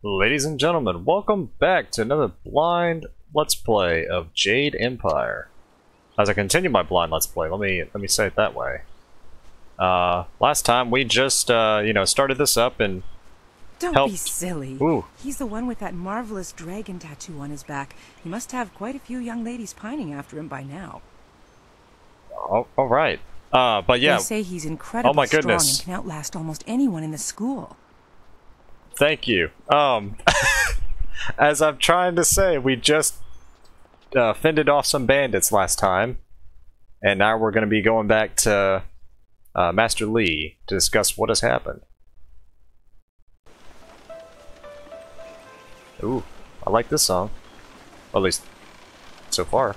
Ladies and gentlemen, welcome back to another blind Let's Play of Jade Empire. As I continue my blind Let's Play, let me say it that way. Last time we just, started this up and Don't be silly. Ooh. He's the one with that marvelous dragon tattoo on his back. He must have quite a few young ladies pining after him by now. Oh, all right. But yeah. They say he's incredibly strong goodness. and can outlast almost anyone in the school. Thank you. As I'm trying to say, we just fended off some bandits last time, and now we're going to be going back to Master Lee to discuss what has happened. Ooh, I like this song. Well, at least so far.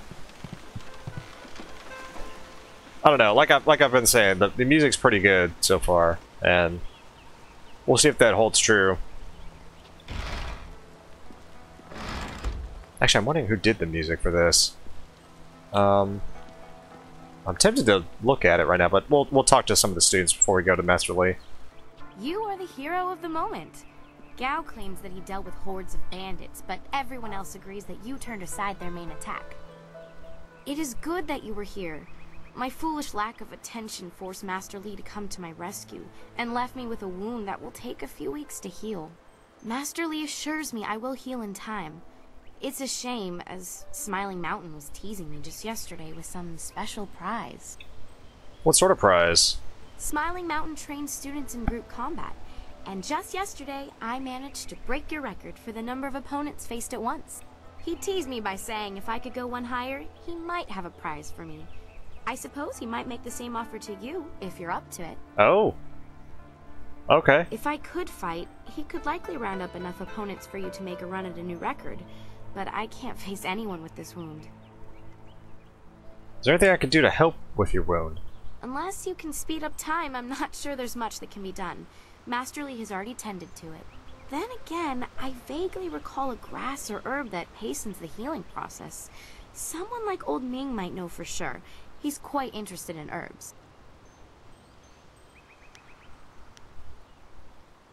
I don't know. Like I've been saying, the music's pretty good so far, and we'll see if that holds true. Actually, I'm wondering who did the music for this. I'm tempted to look at it right now, but we'll talk to some of the students before we go to Master Lee. You are the hero of the moment. Gao claims that he dealt with hordes of bandits, but everyone else agrees that you turned aside their main attack. It is good that you were here. My foolish lack of attention forced Master Lee to come to my rescue, and left me with a wound that will take a few weeks to heal. Master Lee assures me I will heal in time. It's a shame, as Smiling Mountain was teasing me just yesterday with some special prize. What sort of prize? Smiling Mountain trains students in group combat, and just yesterday I managed to break your record for the number of opponents faced at once. He teased me by saying if I could go one higher, he might have a prize for me. I suppose he might make the same offer to you, if you're up to it. Oh. Okay. If I could fight, he could likely round up enough opponents for you to make a run at a new record. But I can't face anyone with this wound. Is there anything I can do to help with your wound? Unless you can speed up time, I'm not sure there's much that can be done. Master Lee has already tended to it. Then again, I vaguely recall a grass or herb that hastens the healing process. Someone like Old Ming might know for sure. He's quite interested in herbs.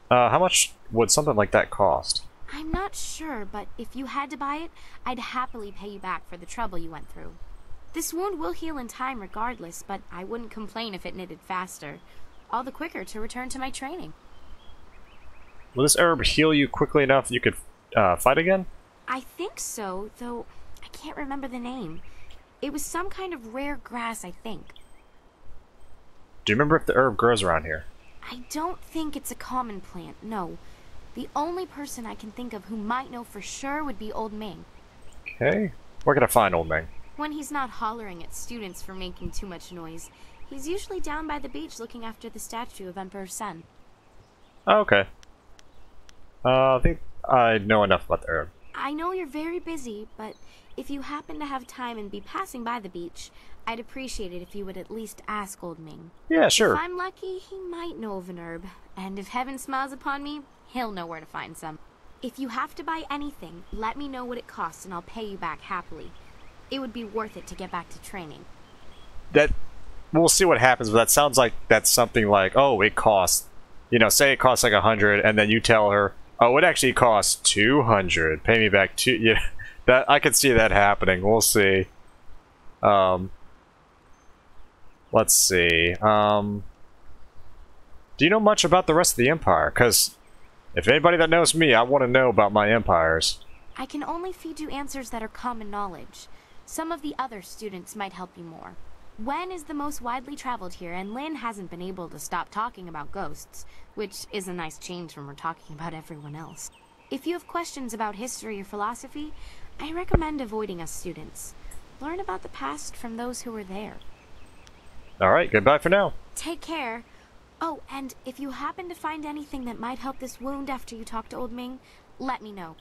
How much would something like that cost? I'm not sure, but if you had to buy it, I'd happily pay you back for the trouble you went through. This wound will heal in time regardless, but I wouldn't complain if it knitted faster. All the quicker to return to my training. Will this herb heal you quickly enough you could fight again? I think so, though I can't remember the name. It was some kind of rare grass, I think. Do you remember if the herb grows around here? I don't think it's a common plant, no. The only person I can think of who might know for sure would be Old Ming. Okay. Where can I find Old Ming? When he's not hollering at students for making too much noise, he's usually down by the beach looking after the statue of Emperor Sun. Oh, okay. I think I know enough about the herb. I know you're very busy, but if you happen to have time and be passing by the beach, I'd appreciate it if you would at least ask Old Ming. Yeah, sure. If I'm lucky, he might know of an herb, and if heaven smiles upon me, he'll know where to find some. If you have to buy anything, let me know what it costs and I'll pay you back happily. It would be worth it to get back to training. We'll see what happens, but that sounds like that's something like, oh, it costs, say it costs like 100, and then you tell her, oh, it actually costs 200. Pay me back two. Yeah, that I could see that happening. We'll see. Let's see. Do you know much about the rest of the Empire? Because if anybody that knows me, I want to know about my empires. I can only feed you answers that are common knowledge. Some of the other students might help you more. Wen is the most widely traveled here, and Lin hasn't been able to stop talking about ghosts, which is a nice change when we're talking about everyone else. If you have questions about history or philosophy, I recommend avoiding us students. Learn about the past from those who were there. Alright, goodbye for now. Take care. Oh, and if you happen to find anything that might help this wound after you talk to Old Ming, let me know.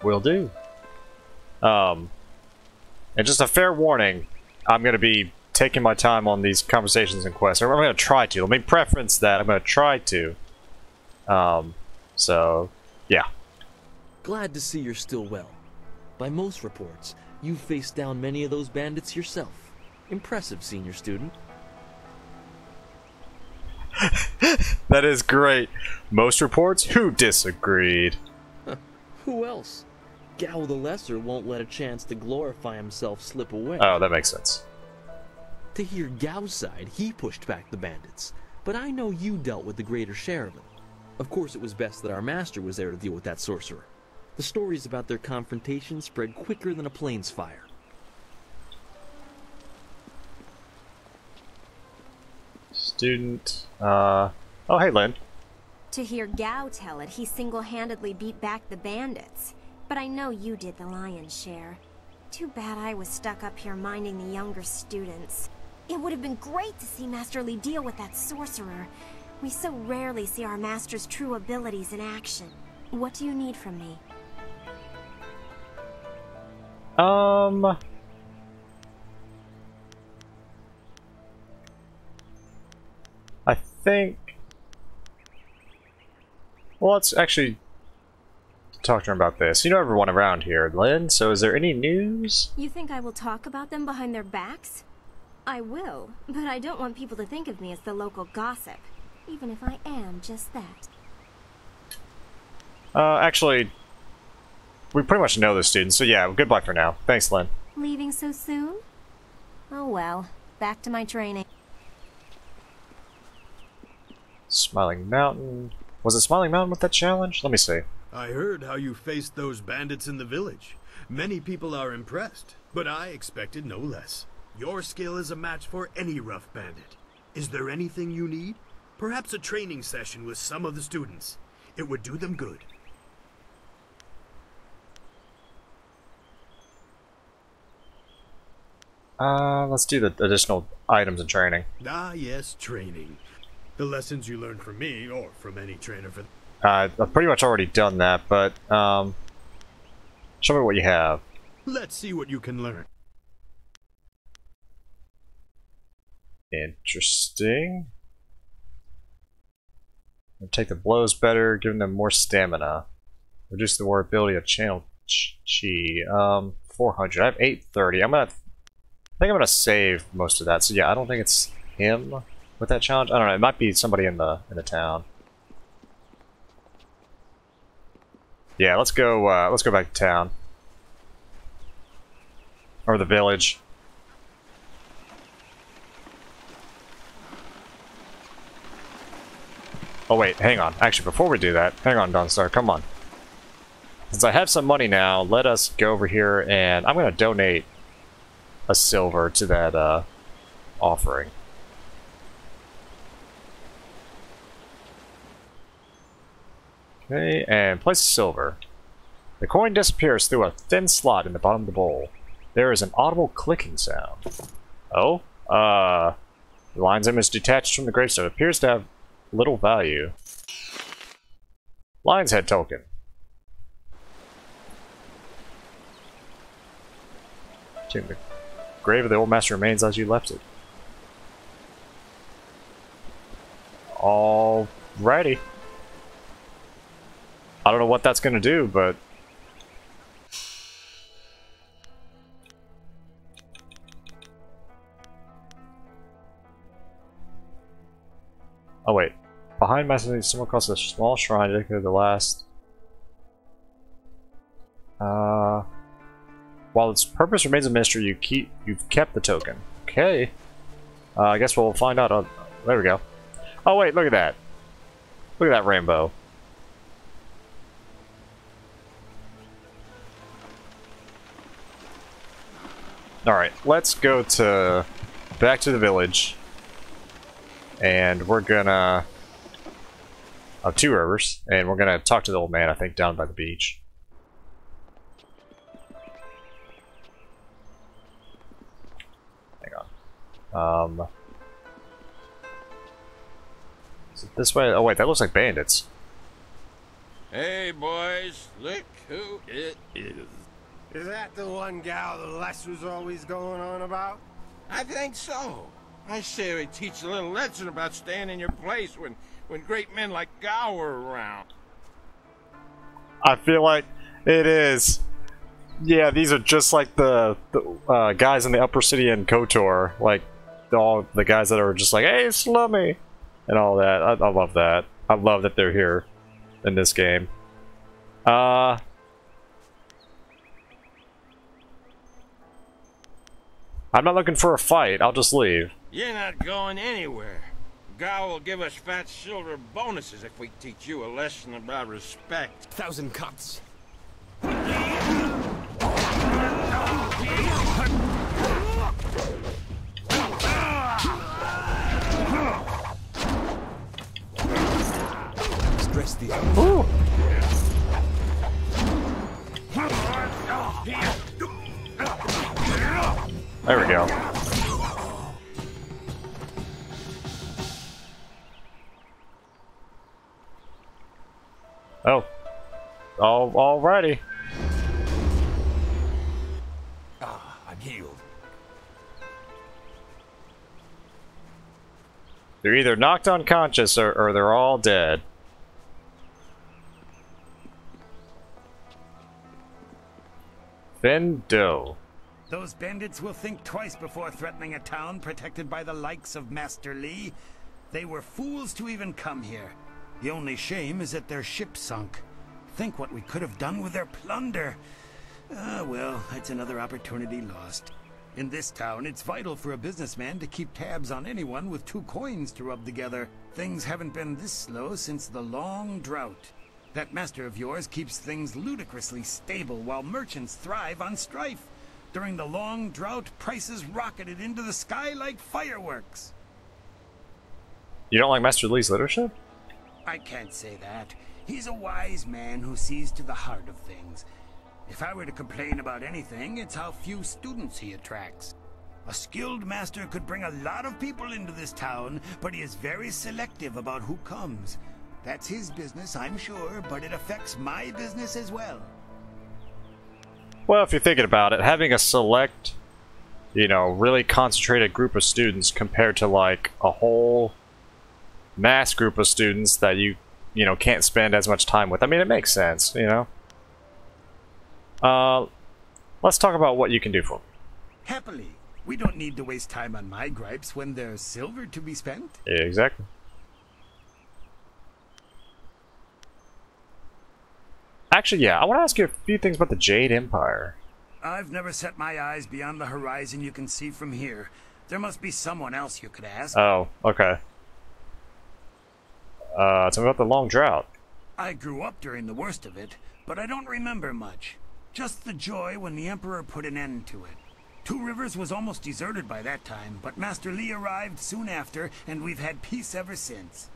Will do. And just a fair warning, I'm going to be taking my time on these conversations and quests. I'm going to try to. Let me preference that. I'm going to try to. So, yeah. Glad to see you're still well. By most reports, you've faced down many of those bandits yourself. Impressive, senior student. That is great. Most reports who disagreed. Who else? Gao the Lesser won't let a chance to glorify himself slip away. Oh, that makes sense. To hear Gao's side, he pushed back the bandits. But I know you dealt with the greater share of it. Of course, it was best that our master was there to deal with that sorcerer. The stories about their confrontation spread quicker than a plane's fire. Student, oh hey Lynn. To hear Gao tell it, he single-handedly beat back the bandits. But I know you did the lion's share. Too bad I was stuck up here minding the younger students. It would have been great to see Master Li deal with that sorcerer. We so rarely see our master's true abilities in action. What do you need from me? I think... Well, let's actually talk to her about this. You know everyone around here, Lynn, so is there any news? You think I will talk about them behind their backs? I will, but I don't want people to think of me as the local gossip, even if I am just that. Actually, we pretty much know the students, so yeah, goodbye for now. Thanks, Lynn. Leaving so soon? Oh well, back to my training. Smiling Mountain. Was it Smiling Mountain with that challenge? Let me see. I heard how you faced those bandits in the village. Many people are impressed, but I expected no less. Your skill is a match for any rough bandit. Is there anything you need? Perhaps a training session with some of the students. It would do them good. Let's do the additional items and training. Ah, yes, training. The lessons you learned from me, or from any trainer for... I've pretty much already done that, but, show me what you have. Let's see what you can learn. Interesting. Take the blows better, giving them more stamina. Reduce the ability of channel chi. 400. I have 830. I think I'm gonna save most of that. So yeah, I don't think it's him with that challenge. I don't know. It might be somebody in the town. Yeah, let's go back to town or the village. Oh wait, hang on. Actually, before we do that, hang on, Dawnstar, come on. Since I have some money now, let us go over here and I'm gonna donate a silver to that offering. Okay, and place a silver. The coin disappears through a thin slot in the bottom of the bowl. There is an audible clicking sound. Oh? The lion's image detached from the gravestone appears to have little value. Lion's head token. The grave of the old master remains as you left it. Alrighty. I don't know what that's gonna do, but... Oh wait. Behind Master someone across a small shrine dedicated to the last... While its purpose remains a mystery, you've kept the token. Okay. I guess we'll find out. Oh, there we go. Oh wait, look at that. Look at that rainbow. Alright, let's go back to the village. And we're gonna... Two rivers. And we're gonna talk to the old man, I think, down by the beach. Is it this way? Oh wait, that looks like bandits. Hey boys, look who it is. Is that the one gal the Lesser's always going on about? I think so. I say we teach a little lesson about staying in your place when great men like Gao are around. I feel like it is. Yeah, these are just like the guys in the upper city in KOTOR. Like, all the guys that are just like, hey, Slummy! and all that. I love that. I love that they're here in this game. I'm not looking for a fight. I'll just leave. You're not going anywhere. Gao will give us fat silver bonuses if we teach you a lesson about respect. 1,000 cuts. Stress these. Ooh. There we go. Oh. Alrighty. Ah, I'm healed. They're either knocked unconscious or they're all dead. Fendo. Those bandits will think twice before threatening a town protected by the likes of Master Li. They were fools to even come here. The only shame is that their ship sunk. Think what we could have done with their plunder. Well, that's another opportunity lost. In this town, it's vital for a businessman to keep tabs on anyone with 2 coins to rub together. Things haven't been this slow since the long drought. That master of yours keeps things ludicrously stable while merchants thrive on strife. During the long drought, prices rocketed into the sky like fireworks. You don't like Master Li's leadership? I can't say that. He's a wise man who sees to the heart of things. If I were to complain about anything, it's how few students he attracts. A skilled master could bring a lot of people into this town, but he is very selective about who comes. That's his business, I'm sure, but it affects my business as well. Well, if you're thinking about it, having a select, you know, really concentrated group of students compared to like a whole mass group of students that you know, can't spend as much time with. I mean, it makes sense, you know. Let's talk about what you can do for me. Happily. We don't need to waste time on my gripes when there's silver to be spent. Yeah, exactly. Actually, yeah, I want to ask you a few things about the Jade Empire. I've never set my eyes beyond the horizon you can see from here. There must be someone else you could ask. Oh, okay. Tell me about the long drought. I grew up during the worst of it, but I don't remember much. Just the joy when the Emperor put an end to it. Two Rivers was almost deserted by that time, but Master Li arrived soon after, and we've had peace ever since.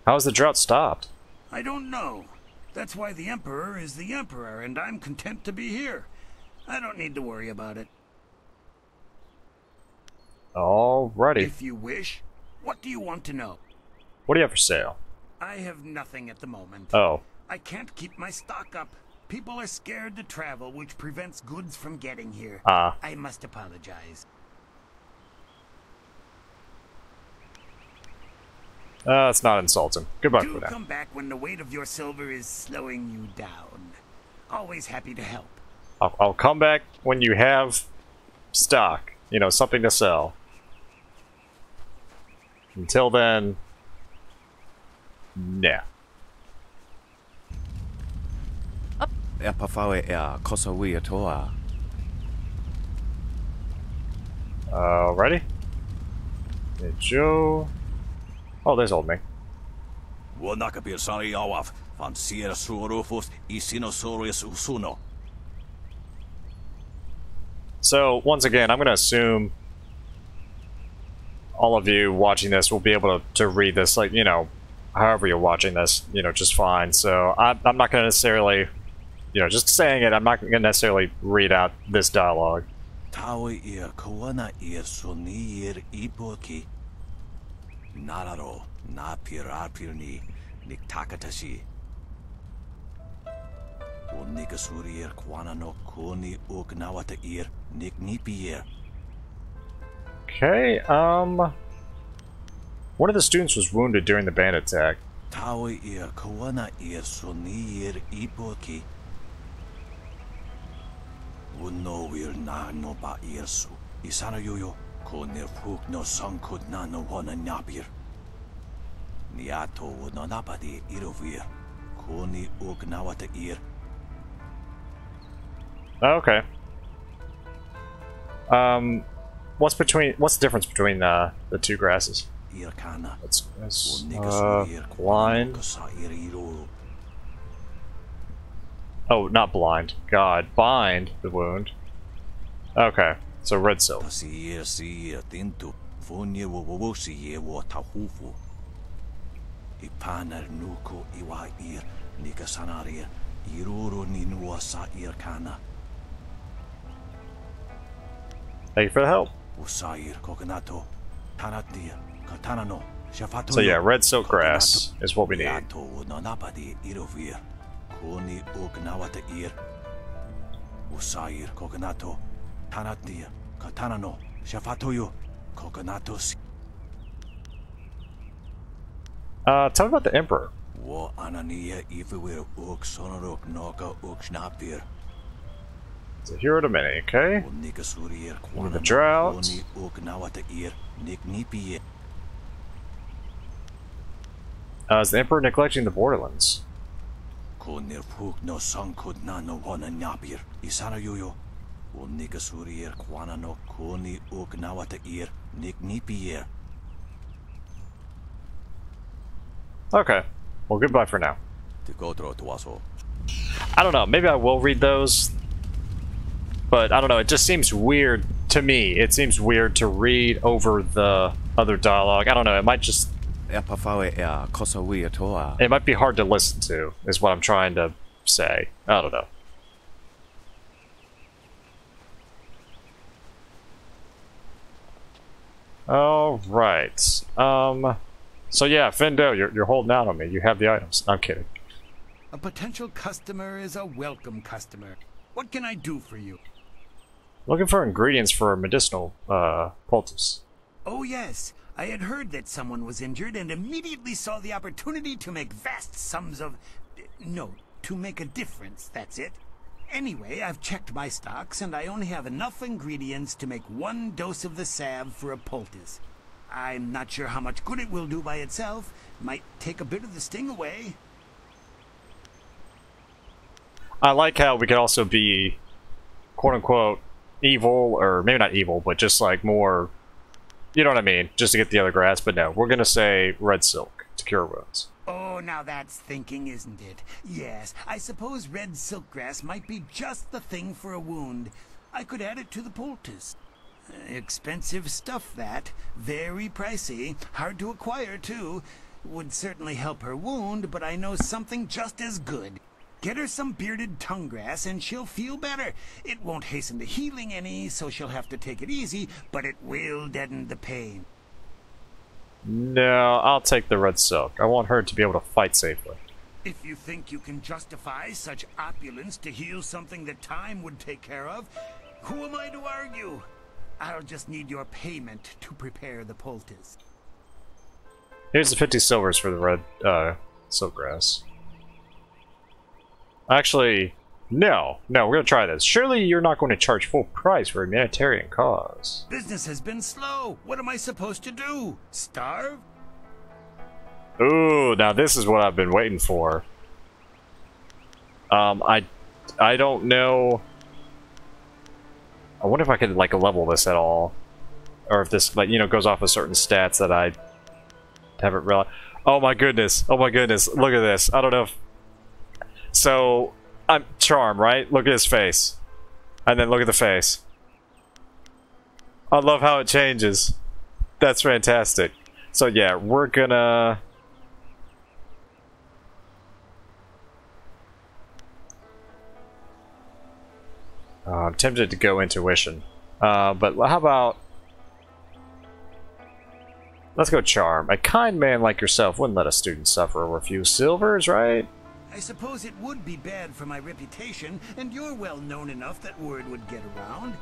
How has the drought stopped? I don't know. That's why the Emperor is the Emperor, and I'm content to be here. I don't need to worry about it. Alrighty. If you wish. What do you want to know? What do you have for sale? I have nothing at the moment. Oh. I can't keep my stock up. People are scared to travel, which prevents goods from getting here. I must apologize. It's not insulting. Goodbye for Do now. come back when the weight of your silver is slowing you down. Always happy to help. I'll come back when you have stock. You know, something to sell. Until then, nah. Ready? Yeah, Joe. Oh, there's old me. So, once again, I'm going to assume all of you watching this will be able to read this, like, you know, however you're watching this, you know, just fine. So, I'm not going to necessarily, you know, just saying it, I'm not going to necessarily read out this dialogue. Okay, one of the students was wounded during the bandit attack. Konir puk no sankut na no wana napir. Niato no napadi irovir. Koni uk nawata ir. Okay. What's the difference between the two grasses? That's blind. Oh, not blind. God, bind the wound. Okay, so red silk. Thank you for the help. So yeah, red silk grass is what we need. Tell me about the Emperor. It's a hero to many, okay? With the drought. Is the Emperor neglecting the borderlands? Okay. Well, goodbye for now. I don't know. Maybe I will read those. But I don't know. It just seems weird to me. It seems weird to read over the other dialogue. I don't know. It might just... It might be hard to listen to, is what I'm trying to say. I don't know. Alright. So yeah, Fendo, you're holding out on me. You have the items. I'm kidding. A potential customer is a welcome customer. What can I do for you? Looking for ingredients for a medicinal poultice. Oh yes, I had heard that someone was injured and immediately saw the opportunity to make vast sums of... No, to make a difference, that's it. Anyway, I've checked my stocks and I only have enough ingredients to make 1 dose of the salve for a poultice. I'm not sure how much good it will do by itself. Might take a bit of the sting away. I like how we could also be, quote-unquote, evil, or maybe not evil, but just like more, you know what I mean, just to get the other grass. But no, we're gonna say red silk to cure wounds. Oh, now that's thinking, isn't it? Yes, I suppose red silkgrass might be just the thing for a wound. I could add it to the poultice. Expensive stuff, that. Very pricey. Hard to acquire, too. Would certainly help her wound, but I know something just as good. Get her some bearded tongue grass and she'll feel better. It won't hasten the healing any, so she'll have to take it easy, but it will deaden the pain. No, I'll take the red silk. I want her to be able to fight safely. If you think you can justify such opulence to heal something that time would take care of, who am I to argue? I'll just need your payment to prepare the poultice. Here's the 50 silvers for the red silkgrass. Actually, no, we're gonna try this. Surely you're not going to charge full price for a humanitarian cause. Business has been slow. What am I supposed to do? Starve? Ooh, now this is what I've been waiting for. I don't know. I wonder if I could like level this at all, or if this like goes off of certain stats that I haven't realized. Oh my goodness! Oh my goodness! Look at this. I don't know if. So, I'm Charm, right? Look at his face. And then look at the face. I love how it changes. That's fantastic. So yeah, we're gonna... I'm tempted to go Intuition. But how about... Let's go Charm. A kind man like yourself wouldn't let a student suffer over a few silvers, right? I suppose it would be bad for my reputation, and you're well known enough that word would get around.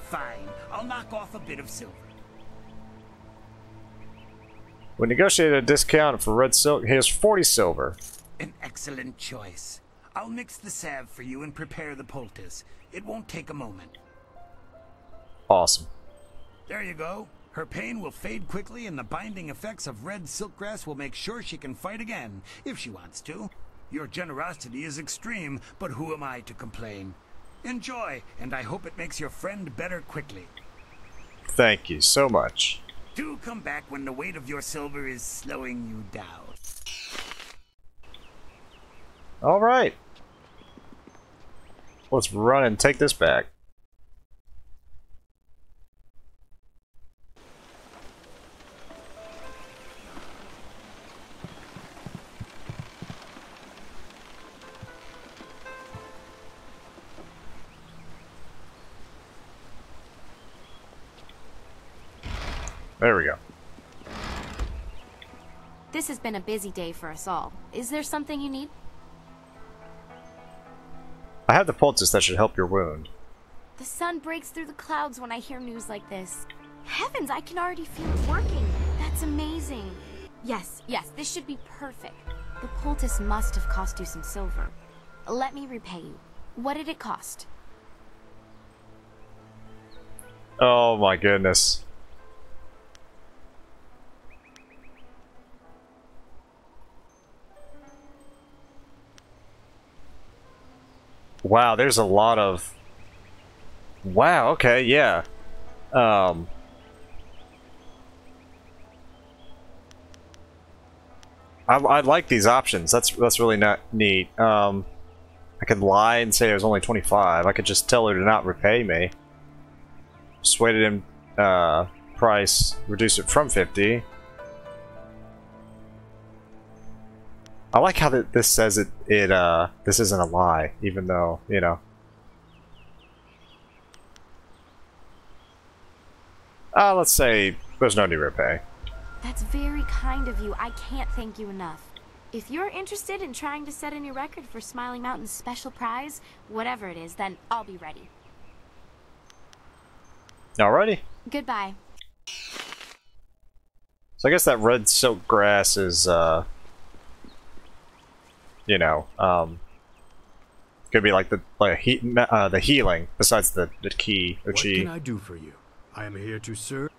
Fine, I'll knock off a bit of silver. We negotiated a discount for red silk. Here's 40 silver. An excellent choice. I'll mix the salve for you and prepare the poultice. It won't take a moment. Awesome. There you go. Her pain will fade quickly, and the binding effects of red silkgrass will make sure she can fight again, if she wants to. Your generosity is extreme, but who am I to complain? Enjoy, and I hope it makes your friend better quickly. Thank you so much. Do come back when the weight of your silver is slowing you down. Alright. Let's run and take this back. There we go. This has been a busy day for us all. Is there something you need? I have the poultice that should help your wound. The sun breaks through the clouds when I hear news like this. Heavens, I can already feel it working. That's amazing. Yes, this should be perfect. The poultice must have cost you some silver. Let me repay you. What did it cost? Oh my goodness. Wow, there's a lot of... Wow, okay, yeah. I like these options. That's really not neat. I could lie and say it was only 25. I could just tell her to not repay me. Persuade it in price, reduce it from 50. I like how this says this isn't a lie, even though, you know. Let's say there's no need to repay. That's very kind of you. I can't thank you enough. If you're interested in trying to set a new record for Smiling Mountain's special prize, whatever it is, then I'll be ready. Alrighty. Goodbye. So I guess that red silk grass is, you know, could be like the healing besides the key or What chi. can I do for you? I am here to serve.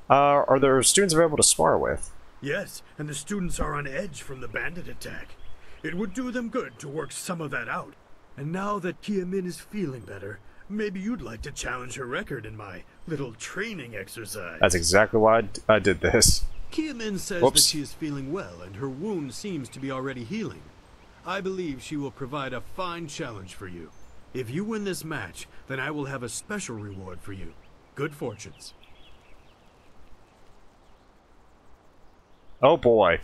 Are there students available to spar with? Yes, and the students are on edge from the bandit attack. It would do them good to work some of that out. And now that Kia Min is feeling better, maybe you'd like to challenge her record in my little training exercise. That's exactly why I did this. Kia Min says Whoops. that she is feeling well and her wound seems to be already healing. I believe she will provide a fine challenge for you. If you win this match, then I will have a special reward for you. Good fortunes. Oh boy.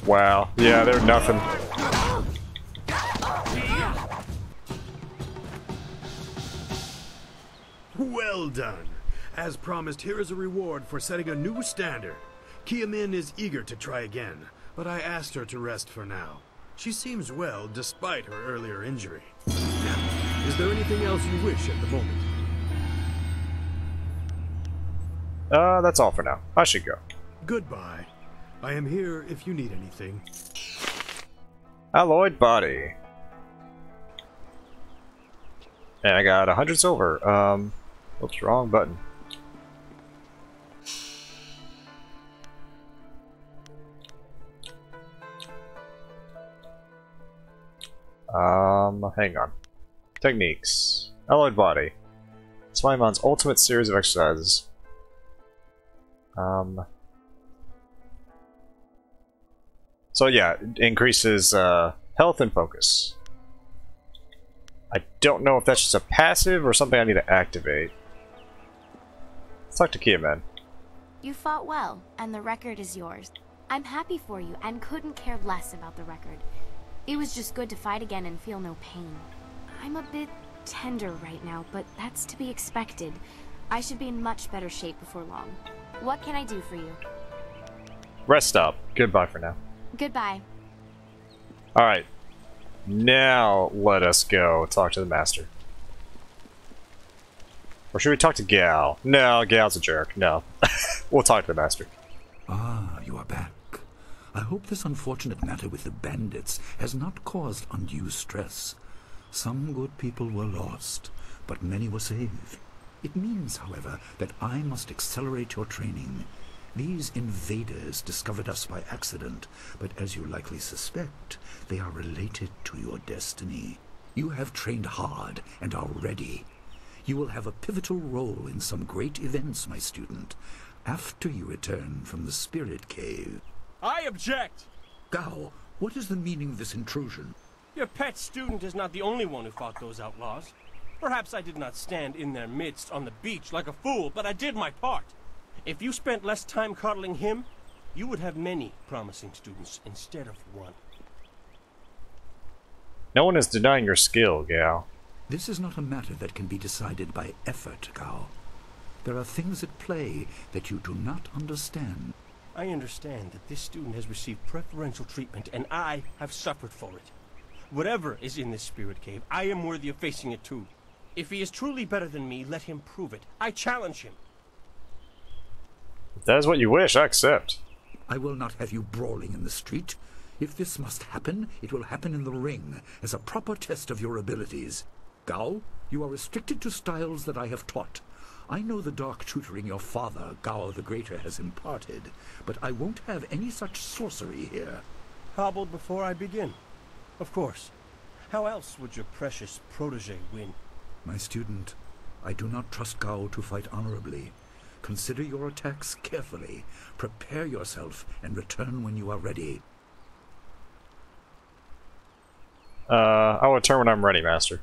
Wow. Yeah, they're nothing. Well done. As promised, here is a reward for setting a new standard. Kia Min is eager to try again, but I asked her to rest for now. She seems well despite her earlier injury. Now, is there anything else you wish at the moment? That's all for now. I should go. Goodbye. I am here if you need anything. Alloyed body. And I got 100 silver. Whoops, wrong button. Hang on. Techniques. Alloyed body. Slimon's ultimate series of exercises. So yeah, it increases health and focus. I don't know if that's just a passive or something I need to activate. Let's talk to Kia Man. You fought well, and the record is yours. I'm happy for you and couldn't care less about the record. It was just good to fight again and feel no pain. I'm a bit tender right now, but that's to be expected. I should be in much better shape before long. What can I do for you? Rest up. Goodbye for now. Goodbye. Alright. Now let us go talk to the master. Or should we talk to Gal? No, Gal's a jerk. No. We'll talk to the master. Ah, you are back. I hope this unfortunate matter with the bandits has not caused undue stress. Some good people were lost, but many were saved. It means, however, that I must accelerate your training. These invaders discovered us by accident, but as you likely suspect, they are related to your destiny. You have trained hard and are ready. You will have a pivotal role in some great events, my student, after you return from the Spirit Cave. I object! Gao, what is the meaning of this intrusion? Your pet student is not the only one who fought those outlaws. Perhaps I did not stand in their midst on the beach like a fool, but I did my part. If you spent less time coddling him, you would have many promising students instead of one. No one is denying your skill, Gao. This is not a matter that can be decided by effort, Gao. There are things at play that you do not understand. I understand that this student has received preferential treatment, and I have suffered for it. Whatever is in this spirit cave, I am worthy of facing it too. If he is truly better than me, let him prove it. I challenge him. If that is what you wish, I accept. I will not have you brawling in the street. If this must happen, it will happen in the ring, as a proper test of your abilities. Gao, you are restricted to styles that I have taught. I know the dark tutoring your father, Gao the Greater, has imparted, but I won't have any such sorcery here. Hobbled before I begin. Of course. How else would your precious protege win? My student, I do not trust Gao to fight honorably. Consider your attacks carefully. Prepare yourself and return when you are ready. I will return when I'm ready, Master.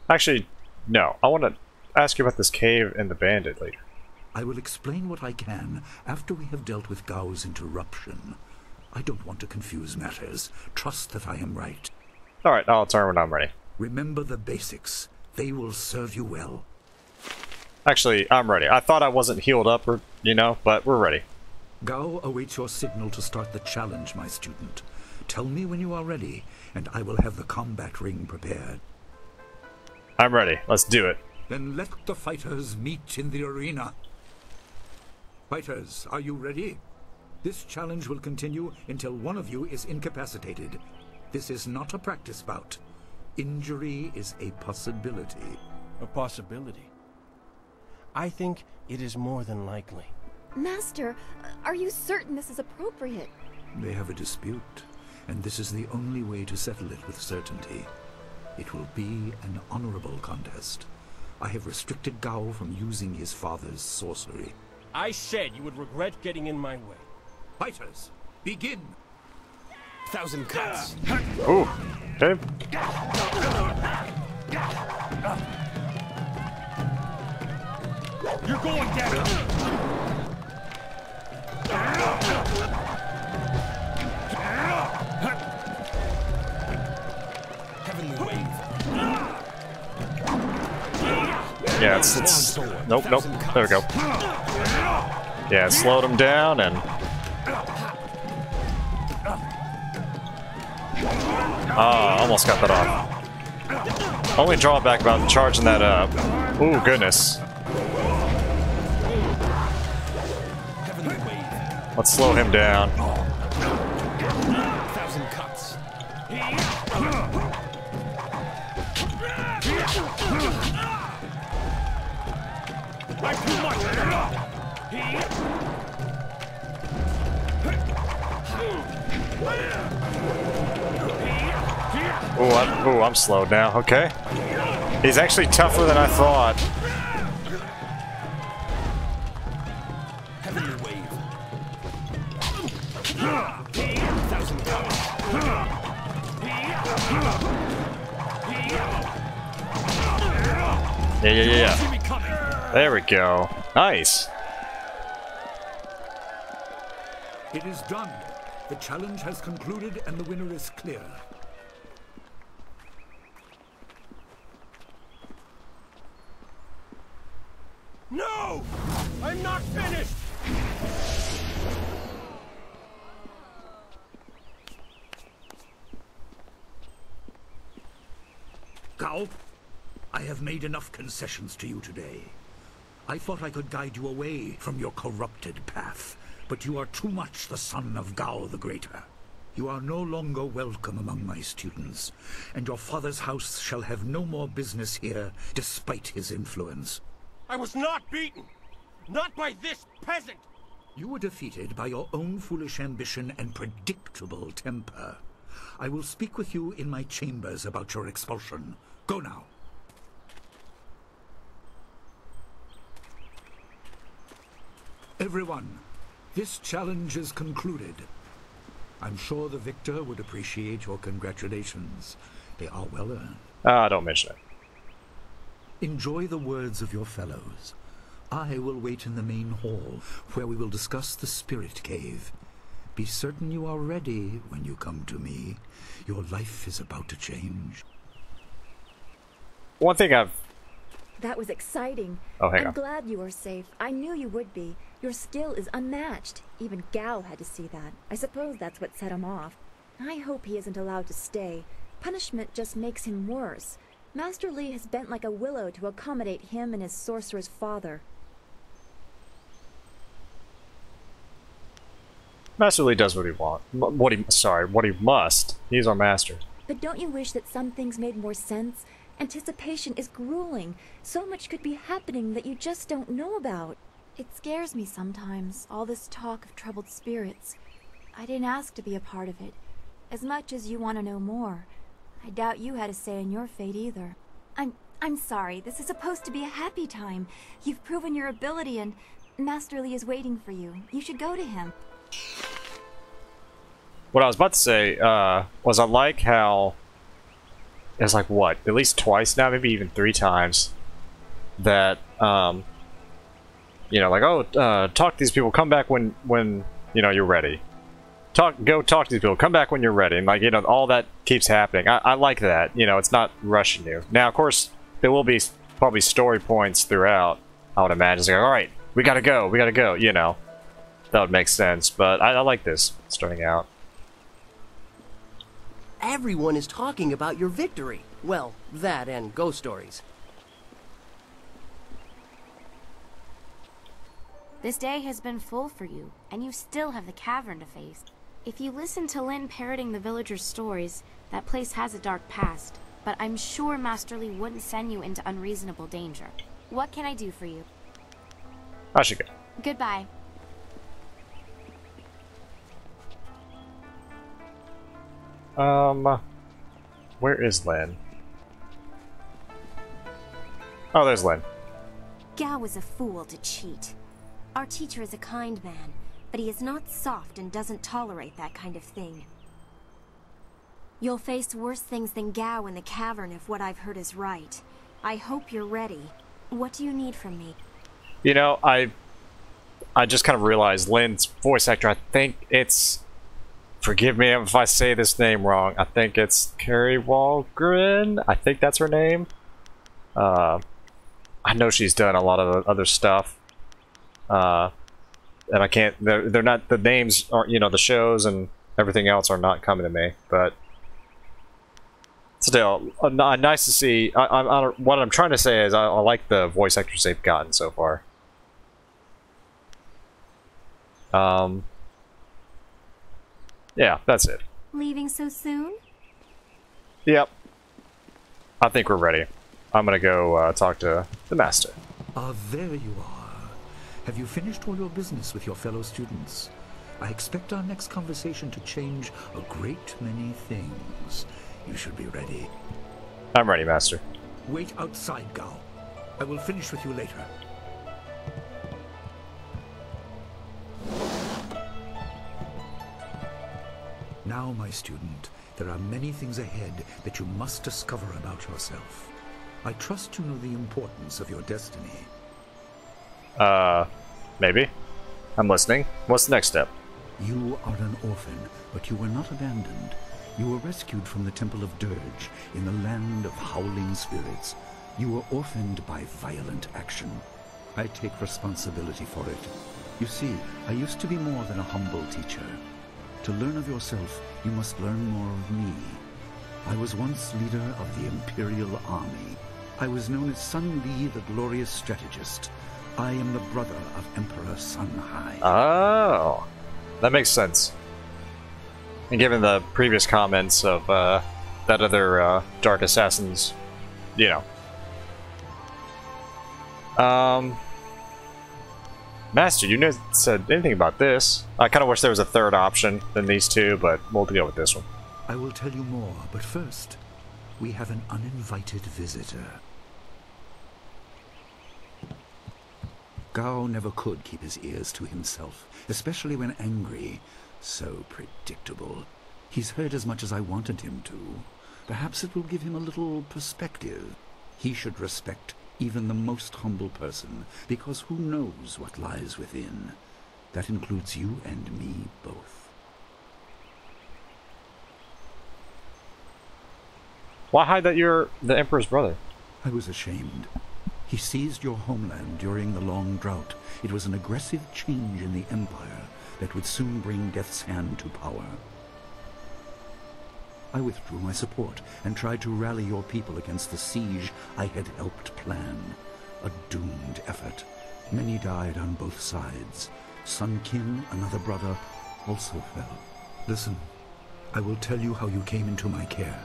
Actually, no. I want to ask you about this cave and the bandit later. I will explain what I can after we have dealt with Gao's interruption. I don't want to confuse matters. Trust that I am right. Alright, I'll return when I'm ready. Remember the basics. They will serve you well. Actually, I'm ready. I thought I wasn't healed up, or but we're ready. Gao awaits your signal to start the challenge, my student. Tell me when you are ready, and I will have the combat ring prepared. I'm ready. Let's do it. Then let the fighters meet in the arena. Fighters, are you ready? This challenge will continue until one of you is incapacitated. This is not a practice bout. Injury is a possibility. A possibility? I think it is more than likely. Master, are you certain this is appropriate? They have a dispute, and this is the only way to settle it with certainty. It will be an honorable contest. I have restricted Gao from using his father's sorcery. I said you would regret getting in my way. Fighters, begin! 1,000 cuts. Ooh, okay. You're going down! Heavenly wave. Yeah, it's nope. There we go. Yeah, it slowed him down and almost got that off. Only drawback about charging that up. Ooh, goodness. Let's slow him down. 1,000 cuts. Ooh, I'm slowed now. Okay. He's actually tougher than I thought. Heavenly wave. 1,000 cuts. Yeah. There we go. Nice. It is done. The challenge has concluded and the winner is clear. No! I'm not finished! Gao, I have made enough concessions to you today. I thought I could guide you away from your corrupted path, but you are too much the son of Gao the Greater. You are no longer welcome among my students, and your father's house shall have no more business here, despite his influence. I was not beaten! Not by this peasant! You were defeated by your own foolish ambition and predictable temper. I will speak with you in my chambers about your expulsion. Go now. Everyone, this challenge is concluded. I'm sure the victor would appreciate your congratulations. They are well earned. Don't mention it. Enjoy the words of your fellows. I will wait in the main hall, where we will discuss the spirit cave. Be certain you are ready when you come to me. Your life is about to change. One thing I've... That was exciting. Oh, hang on. I'm glad you are safe. I knew you would be. Your skill is unmatched. Even Gao had to see that. I suppose that's what set him off. I hope he isn't allowed to stay. Punishment just makes him worse. Master Li has bent like a willow to accommodate him and his sorcerer's father. Master Li does what he wants. What he must. He's our master. But don't you wish that some things made more sense? Anticipation is grueling. So much could be happening that you just don't know about. It scares me sometimes, all this talk of troubled spirits. I didn't ask to be a part of it. As much as you want to know more, I doubt you had a say in your fate either. I'm sorry. This is supposed to be a happy time. You've proven your ability and Master Li is waiting for you. You should go to him. What I was about to say was I like how it's like, what, at least twice now, maybe even 3 times, that you know, like, oh, talk to these people, come back when you know you're ready. Go talk to these people, come back when you're ready. And, like, you know, all that keeps happening. I like that. You know, it's not rushing you. Now, of course, there will be probably story points throughout, I would imagine. It's like, alright, we gotta go, you know. That would make sense, but I like this starting out. Everyone is talking about your victory. Well, that and ghost stories. This day has been full for you, and you still have the cavern to face. If you listen to Lin parroting the villagers' stories, that place has a dark past, but I'm sure Master Li wouldn't send you into unreasonable danger. What can I do for you? I should go. Goodbye. Where is Lin? Oh, there's Lin. Gao was a fool to cheat. Our teacher is a kind man, but he is not soft and doesn't tolerate that kind of thing. You'll face worse things than Gao in the cavern if what I've heard is right. I hope you're ready. What do you need from me? You know, I just kind of realized Lin's voice actor, I think it's... Forgive me if I say this name wrong. I think it's Carrie Walgren. I think that's her name. I know she's done a lot of other stuff. And I can't... They're not... The names aren't... You know, the shows and everything else are not coming to me. But... Still, nice to see... what I'm trying to say is I like the voice actors they've gotten so far. Yeah, that's it. Leaving so soon? Yep. I think we're ready. I'm gonna go talk to the master. There you are. Have you finished all your business with your fellow students? I expect our next conversation to change a great many things. You should be ready. I'm ready, master. Wait outside, Gao. I will finish with you later. Now, my student, there are many things ahead that you must discover about yourself. I trust you know the importance of your destiny. Maybe. I'm listening. What's the next step? You are an orphan, but you were not abandoned. You were rescued from the Temple of Dirge in the land of howling spirits. You were orphaned by violent action. I take responsibility for it. You see, I used to be more than a humble teacher. To learn of yourself, you must learn more of me. I was once leader of the Imperial Army. I was known as Sun Li, the glorious strategist. I am the brother of Emperor Sun Hai. Oh, that makes sense. And given the previous comments of that other Dark Assassins, you know. Master, you never said anything about this. I kind of wish there was a third option than these two, but we'll go with this one. I will tell you more, but first, we have an uninvited visitor. Gao never could keep his ears to himself, especially when angry. So predictable. He's heard as much as I wanted him to. Perhaps it will give him a little perspective. He should respect even the most humble person, because who knows what lies within? That includes you and me both. Why hide that you're the Emperor's brother? I was ashamed. He seized your homeland during the long drought. It was an aggressive change in the Empire that would soon bring Death's Hand to power. I withdrew my support and tried to rally your people against the siege I had helped plan. A doomed effort. Many died on both sides. Sun Qin, another brother, also fell. Listen, I will tell you how you came into my care.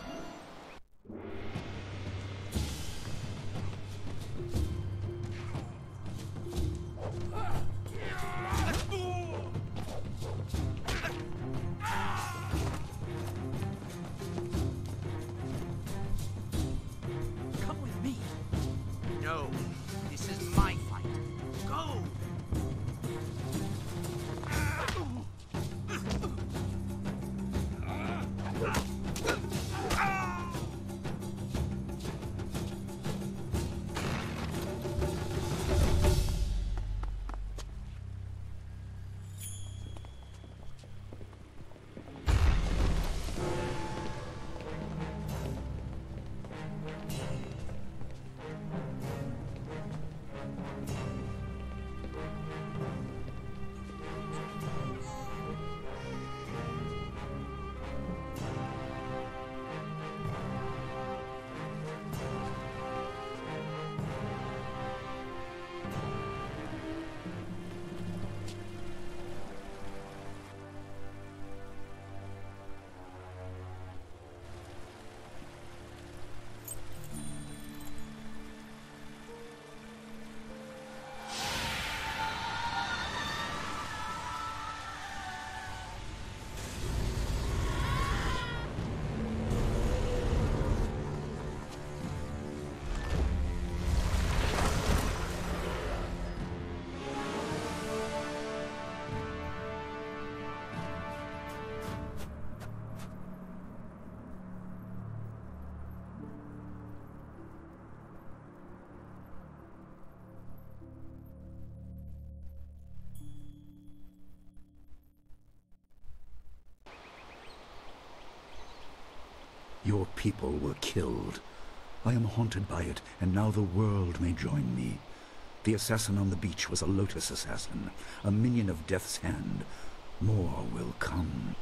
Your people were killed. I am haunted by it, and now the world may join me. The assassin on the beach was a Lotus assassin, a minion of Death's Hand. More will come.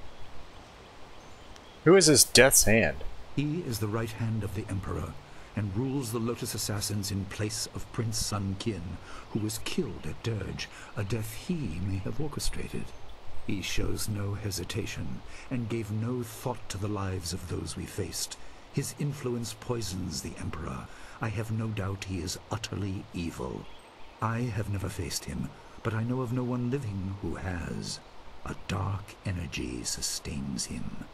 Who is this Death's Hand? He is the right hand of the Emperor, and rules the Lotus assassins in place of Prince Sun Qin, who was killed at Dirge, a death he may have orchestrated. He shows no hesitation, and gave no thought to the lives of those we faced. His influence poisons the Emperor. I have no doubt he is utterly evil. I have never faced him, but I know of no one living who has. A dark energy sustains him.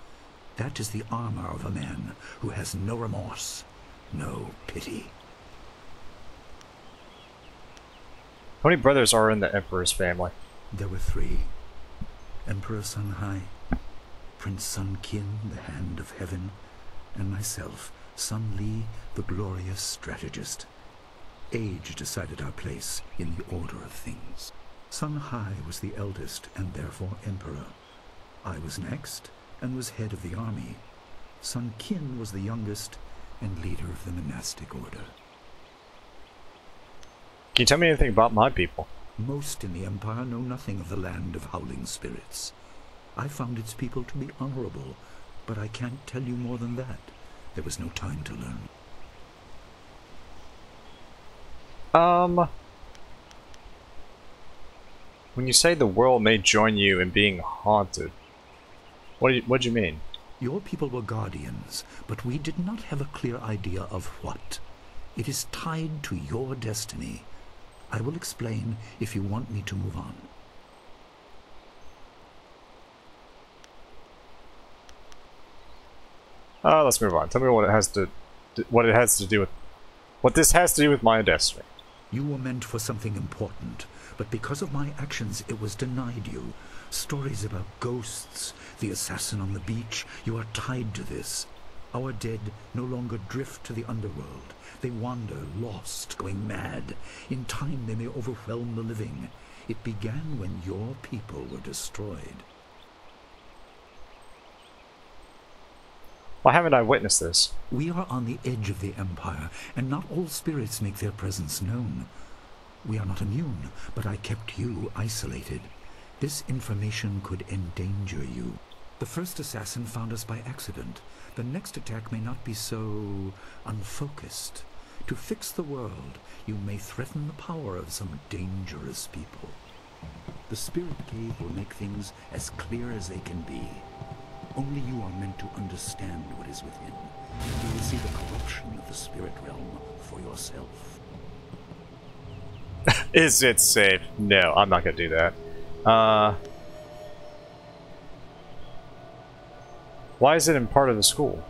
That is the armor of a man who has no remorse, no pity. How many brothers are in the Emperor's family? There were 3. Emperor Sun Hai, Prince Sun Qin, the Hand of Heaven, and myself, Sun Li, the glorious strategist. Age decided our place in the order of things. Sun Hai was the eldest and therefore emperor. I was next and was head of the army. Sun Qin was the youngest and leader of the monastic order. Can you tell me anything about my people? Most in the Empire know nothing of the land of howling spirits. I found its people to be honorable, but I can't tell you more than that. There was no time to learn. When you say the world may join you in being haunted, what do you mean? Your people were guardians, but we did not have a clear idea of what. It is tied to your destiny. I will explain if you want me to move on. Let's move on. Tell me what it has to do with what this has to do with my destiny. You were meant for something important, but because of my actions it was denied you. Stories about ghosts, the assassin on the beach, you are tied to this. Our dead no longer drift to the underworld. They wander, lost, going mad. In time they may overwhelm the living. It began when your people were destroyed. Why haven't I witnessed this? We are on the edge of the Empire, and not all spirits make their presence known. We are not immune, but I kept you isolated. This information could endanger you. The first assassin found us by accident. The next attack may not be so unfocused. To fix the world, you may threaten the power of some dangerous people. The Spirit Cave will make things as clear as they can be. Only you are meant to understand what is within. You will see the corruption of the spirit realm for yourself. Is it safe? No, I'm not gonna do that. Why is it in part of the school?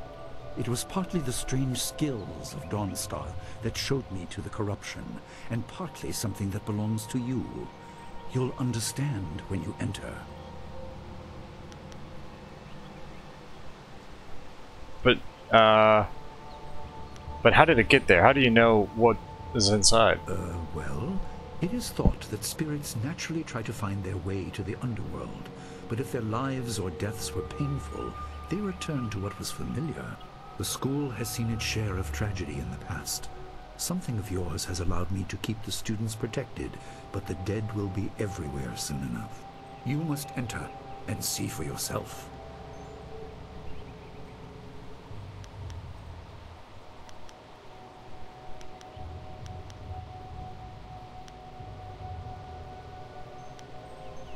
It was partly the strange skills of Dawnstar that showed me to the corruption, and partly something that belongs to you. You'll understand when you enter. But how did it get there? How do you know what is inside? Well, it is thought that spirits naturally try to find their way to the underworld, but if their lives or deaths were painful, they return to what was familiar. The school has seen its share of tragedy in the past. Something of yours has allowed me to keep the students protected, but the dead will be everywhere soon enough. You must enter and see for yourself.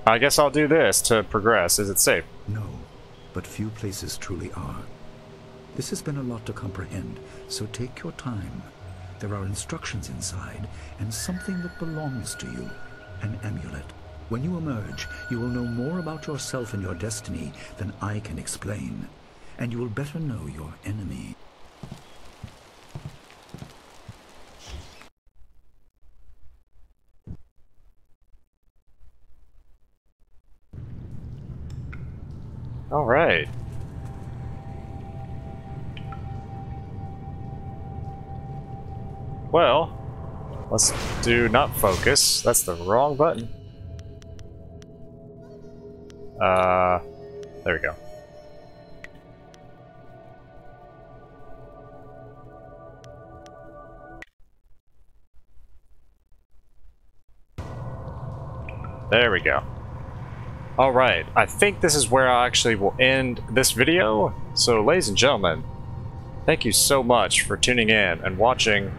I guess I'll do this to progress. Is it safe? No, but few places truly are. This has been a lot to comprehend, so take your time. There are instructions inside, and something that belongs to you, an amulet. When you emerge, you will know more about yourself and your destiny than I can explain, and you will better know your enemy. All right. Well, let's do not focus. That's the wrong button. There we go. There we go. Alright, I think this is where I actually will end this video. So, ladies and gentlemen, thank you so much for tuning in and watching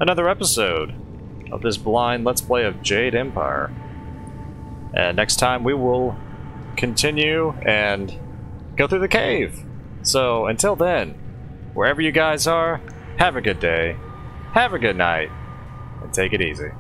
another episode of this blind Let's Play of Jade Empire. And next time we will continue and go through the cave. So, until then, wherever you guys are, have a good day, have a good night, and take it easy.